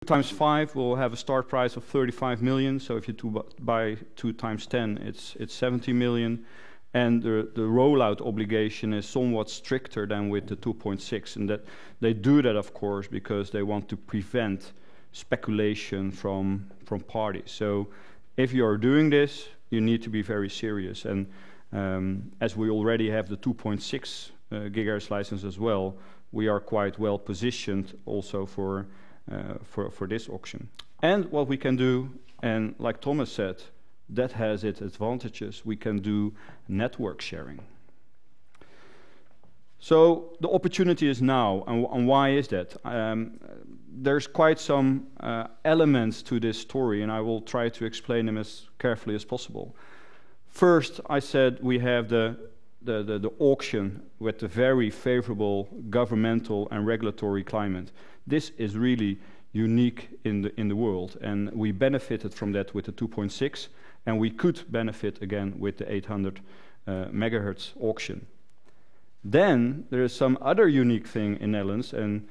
times 5 will have a start price of 35 million. So if you buy 2 times 10, it's 70 million. And the rollout obligation is somewhat stricter than with the 2.6. And that they do that, of course, because they want to prevent speculation from parties. So if you are doing this, you need to be very serious. And as we already have the 2.6 gigahertz license as well, we are quite well positioned also for this auction. And what we can do, and like Thomas said, that has its advantages. We can do network sharing. So the opportunity is now, and why is that? There's quite some elements to this story, and I will try to explain them as carefully as possible. First, I said we have the auction with the very favorable governmental and regulatory climate. This is really unique in the world, and we benefited from that with the 2.6, and we could benefit again with the 800 megahertz auction. Then there is some other unique thing in Netherlands, and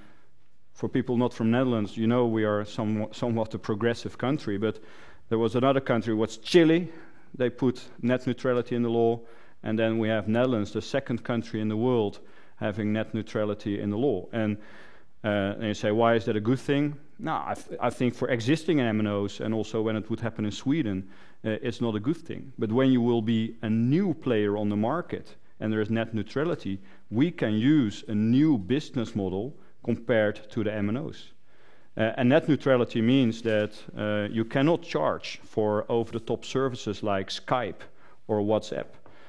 for people not from Netherlands, you know we are somewhat a progressive country, but there was another country, what's Chile. They put net neutrality in the law, and then we have Netherlands, the second country in the world having net neutrality in the law. And you say, why is that a good thing? No, I think for existing MNOs, and also when it would happen in Sweden, it's not a good thing. But when you will be a new player on the market and there is net neutrality, we can use a new business model compared to the MNOs. And net neutrality means that you cannot charge for over-the-top services like Skype or WhatsApp.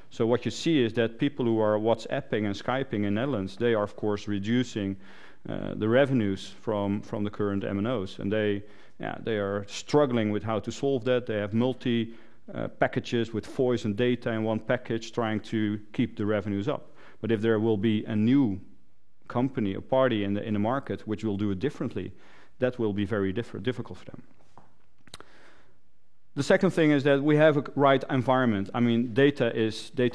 So what you see is that people who are WhatsApping and Skyping in Netherlands, they are of course reducing the revenues from the current MNOs, and they are struggling with how to solve that. They have multi packages with voice and data in one package, trying to keep the revenues up. But if there will be a new company, a party in the market which will do it differently, that will be very difficult for them. The second thing is that we have a right environment. I mean, data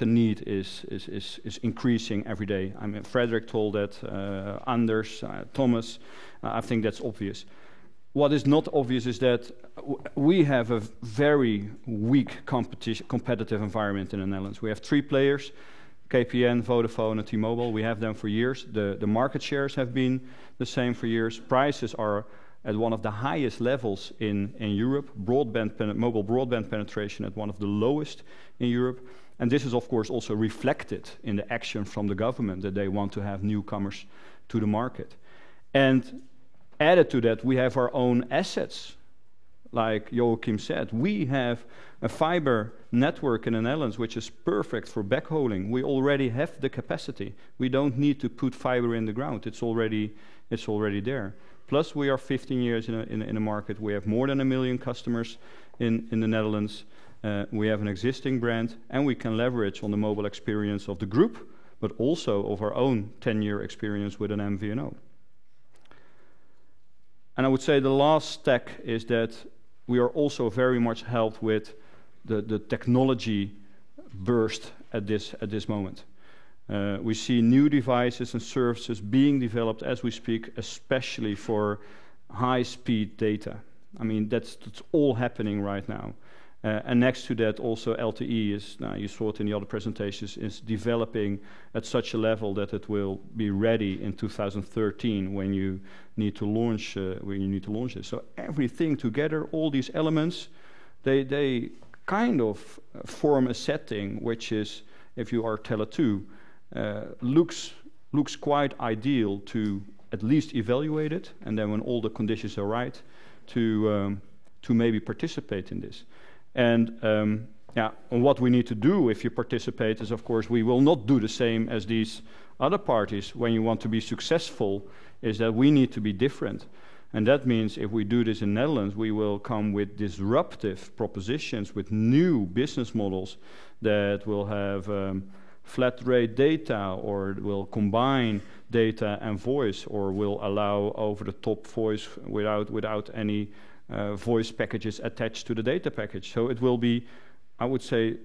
need is increasing every day. I mean, Frederick told that, Anders, Thomas, I think that's obvious. What is not obvious is that we have a very weak competitive environment in the Netherlands. We have 3 players, KPN, Vodafone, and T-Mobile. We have them for years. The market shares have been the same for years. Prices are at one of the highest levels in Europe. Mobile broadband penetration at one of the lowest in Europe. And this is of course also reflected in the action from the government, that they want to have newcomers to the market. And added to that, we have our own assets. Like Joachim said, we have a fiber network in the Netherlands which is perfect for backhauling. We already have the capacity. We don't need to put fiber in the ground. It's already there. Plus, we are 15 years in a market. We have more than 1 million customers in the Netherlands. We have an existing brand, and we can leverage on the mobile experience of the group, but also of our own 10-year experience with an MVNO. And I would say the last stack is that we are also very much helped with the technology burst at this moment. We see new devices and services being developed as we speak, especially for high-speed data. I mean, that's all happening right now. And next to that, also LTE is, you saw it in the other presentations, is developing at such a level that it will be ready in 2013 when you need to launch it. So everything together, all these elements, they kind of form a setting which is, if you are Tele2, looks quite ideal to at least evaluate it, and then when all the conditions are right, to maybe participate in this. And and what we need to do if you participate is, of course, we will not do the same as these other parties. When you want to be successful, is that we need to be different. And that means if we do this in Netherlands, we will come with disruptive propositions, with new business models that will have flat rate data, or will combine data and voice, or will allow over-the-top voice without any voice packages attached to the data package. So it will be, I would say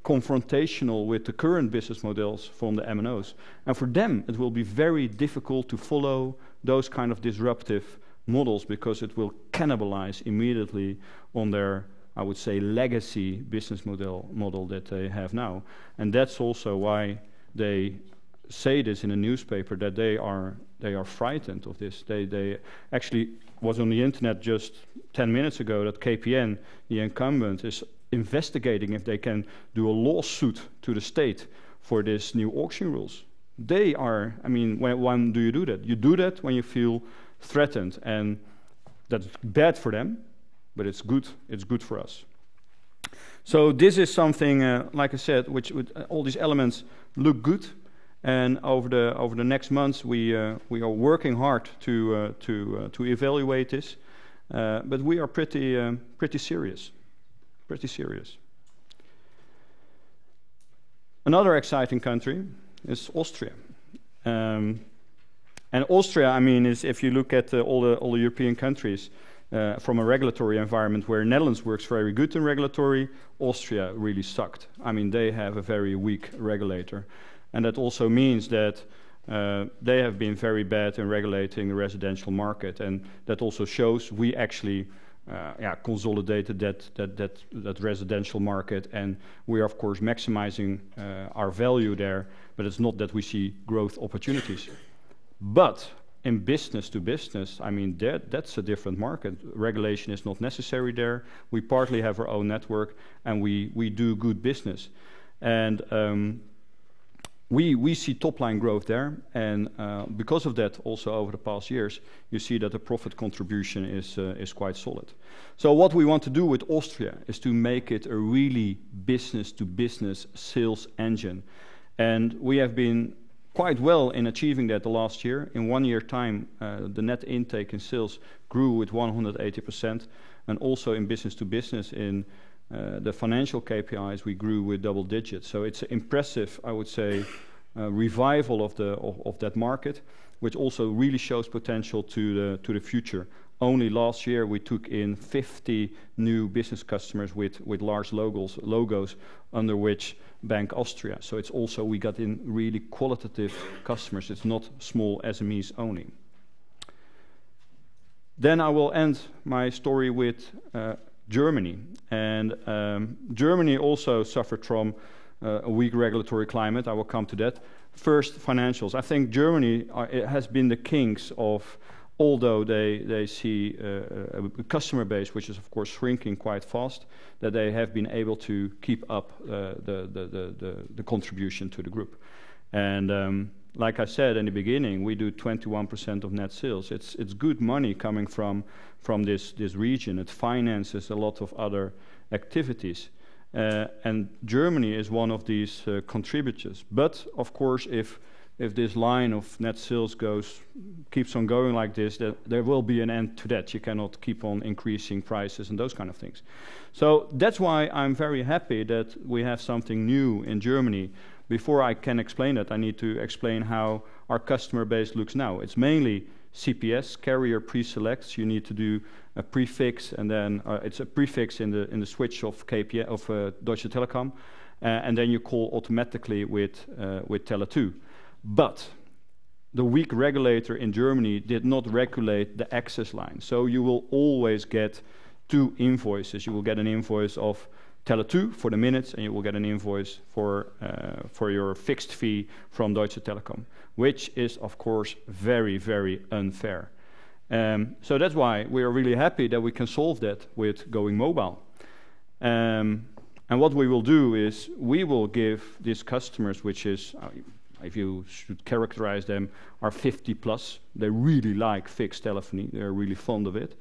confrontational with the current business models from the MNOs. And for them, it will be very difficult to follow those kind of disruptive models because it will cannibalize immediately on their, I would say, legacy business model that they have now. And that's also why they say this in a newspaper, that they are frightened of this. They actually was on the internet just 10 minutes ago that KPN, the incumbent, is investigating if they can do a lawsuit to the state for this new auction rules. They are, I mean, when do you do that? You do that when you feel threatened, and that's bad for them, but it's good for us. So this is something, like I said, which all these elements look good. And over the next months, we are working hard to evaluate this, but we are pretty serious. Another exciting country is Austria, and Austria, I mean, is if you look at all the European countries from a regulatory environment where Netherlands works very good in regulatory, Austria really sucked. I mean, they have a very weak regulator. And that also means that they have been very bad in regulating the residential market, and that also shows we actually consolidated that residential market, and we are of course maximizing our value there. But it's not that we see growth opportunities. But in business to business, I mean, that's a different market. Regulation is not necessary there. We partly have our own network, and we do good business, and we see top-line growth there, and because of that, also over the past years, you see that the profit contribution is quite solid. So what we want to do with Austria is to make it a really business-to-business sales engine, and we have been quite well in achieving that the last year. In 1 year time, the net intake in sales grew with 180%, and also in business-to-business in the financial KPIs, we grew with double digits. So it's impressive, I would say, revival of that market, which also really shows potential to the future. Only last year we took in 50 new business customers with large logos under which Bank Austria. So it's also, we got in really qualitative customers. It's not small SMEs only. Then I will end my story with Germany, and Germany also suffered from a weak regulatory climate. I will come to that. First, financials. I think Germany it has been the kings of, although they see a customer base which is of course shrinking quite fast, that they have been able to keep up the contribution to the group. And like I said in the beginning, we do 21% of net sales. It's good money coming from this region. It finances a lot of other activities. And Germany is one of these contributors. But of course, if this line of net sales keeps on going like this, there will be an end to that. You cannot keep on increasing prices and those kind of things. So that's why I'm very happy that we have something new in Germany. Before I can explain that, I need to explain how our customer base looks now. It's mainly CPS, carrier pre-selects. You need to do a prefix, and then it's a prefix in the switch of KPN of Deutsche Telekom, and then you call automatically with Tele2. But the weak regulator in Germany did not regulate the access line, so you will always get two invoices. You will get an invoice of Tele2 for the minutes, and you will get an invoice for your fixed fee from Deutsche Telekom, which is of course very, very unfair. So that's why we are really happy that we can solve that with going mobile. And what we will do is we will give these customers, which is, if you should characterize them, are 50 plus. They really like fixed telephony. They're really fond of it.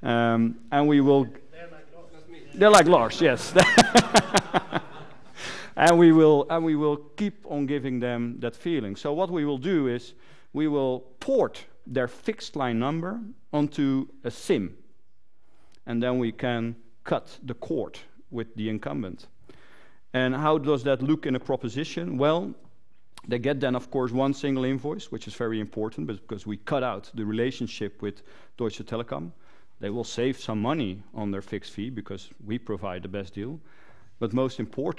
And we will... They're like Lars, yes. and we will keep on giving them that feeling. So what we will do is we will port their fixed line number onto a SIM, and then we can cut the cord with the incumbent. And how does that look in a proposition? Well, they get then of course one single invoice, which is very important because we cut out the relationship with Deutsche Telekom. They will save some money on their fixed fee because we provide the best deal. But most important,